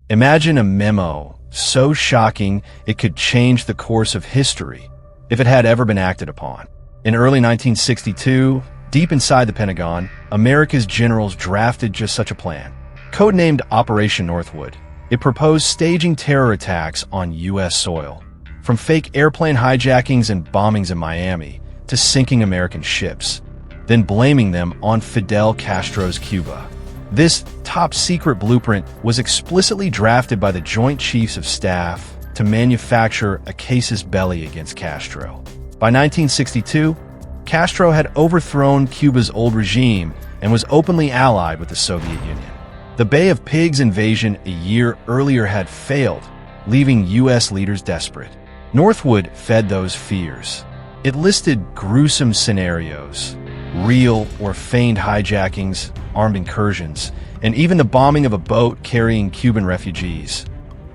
Imagine a memo so shocking it could change the course of history if it had ever been acted upon. In early 1962, deep inside the Pentagon, America's generals drafted just such a plan. Codenamed Operation Northwood, it proposed staging terror attacks on U.S. soil, from fake airplane hijackings and bombings in Miami to sinking American ships, then blaming them on Fidel Castro's Cuba. This top-secret blueprint was explicitly drafted by the Joint Chiefs of Staff to manufacture a casus belli against Castro. By 1962, Castro had overthrown Cuba's old regime and was openly allied with the Soviet Union. The Bay of Pigs invasion a year earlier had failed, leaving U.S. leaders desperate. Northwood fed those fears. It listed gruesome scenarios, real or feigned hijackings, armed incursions, and even the bombing of a boat carrying Cuban refugees,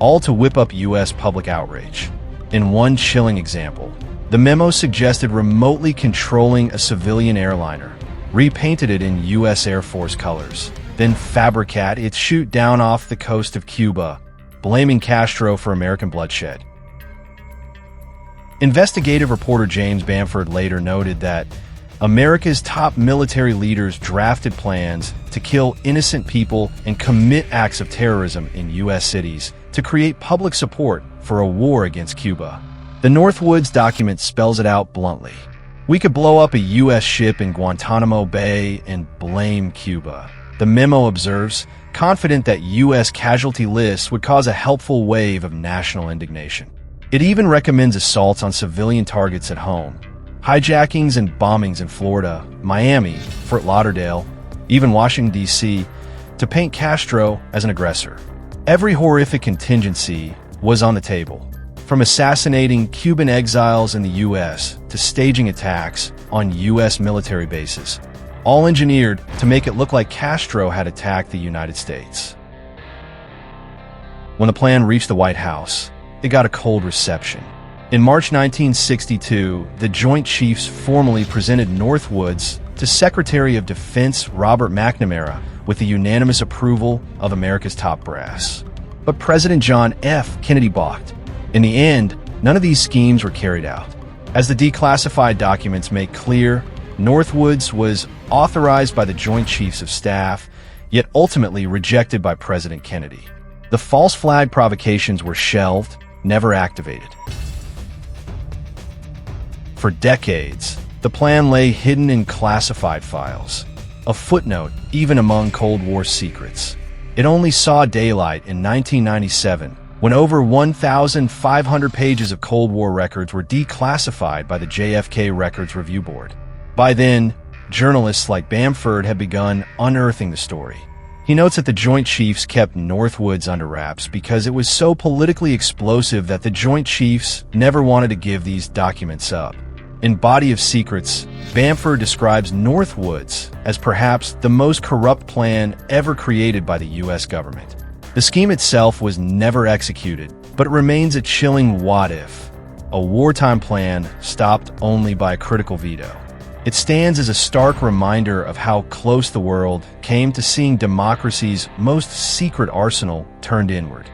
all to whip up U.S. public outrage. In one chilling example, the memo suggested remotely controlling a civilian airliner, repainted it in U.S. Air Force colors, then fabricate its shoot down off the coast of Cuba, blaming Castro for American bloodshed. Investigative reporter James Bamford later noted that America's top military leaders drafted plans to kill innocent people and commit acts of terrorism in U.S. cities to create public support for a war against Cuba. The Northwoods document spells it out bluntly. We could blow up a U.S. ship in Guantanamo Bay and blame Cuba. The memo observes, confident that U.S. casualty lists would cause a helpful wave of national indignation. It even recommends assaults on civilian targets at home, hijackings and bombings in Florida, Miami, Fort Lauderdale, even Washington, D.C., to paint Castro as an aggressor. Every horrific contingency was on the table, from assassinating Cuban exiles in the U.S. to staging attacks on U.S. military bases, all engineered to make it look like Castro had attacked the United States. When the plan reached the White House, it got a cold reception. In March 1962, the Joint Chiefs formally presented Northwoods to Secretary of Defense Robert McNamara with the unanimous approval of America's top brass. But President John F. Kennedy balked. In the end, none of these schemes were carried out. As the declassified documents make clear, Northwoods was authorized by the Joint Chiefs of Staff, yet ultimately rejected by President Kennedy. The false flag provocations were shelved, never activated. For decades, the plan lay hidden in classified files, a footnote even among Cold War secrets. It only saw daylight in 1997, when over 1,500 pages of Cold War records were declassified by the JFK Records Review Board. By then, journalists like Bamford had begun unearthing the story. He notes that the Joint Chiefs kept Northwoods under wraps because it was so politically explosive that the Joint Chiefs never wanted to give these documents up. In Body of Secrets, Bamford describes Northwoods as perhaps the most corrupt plan ever created by the U.S. government. The scheme itself was never executed, but it remains a chilling what-if, a wartime plan stopped only by a critical veto. It stands as a stark reminder of how close the world came to seeing democracy's most secret arsenal turned inward.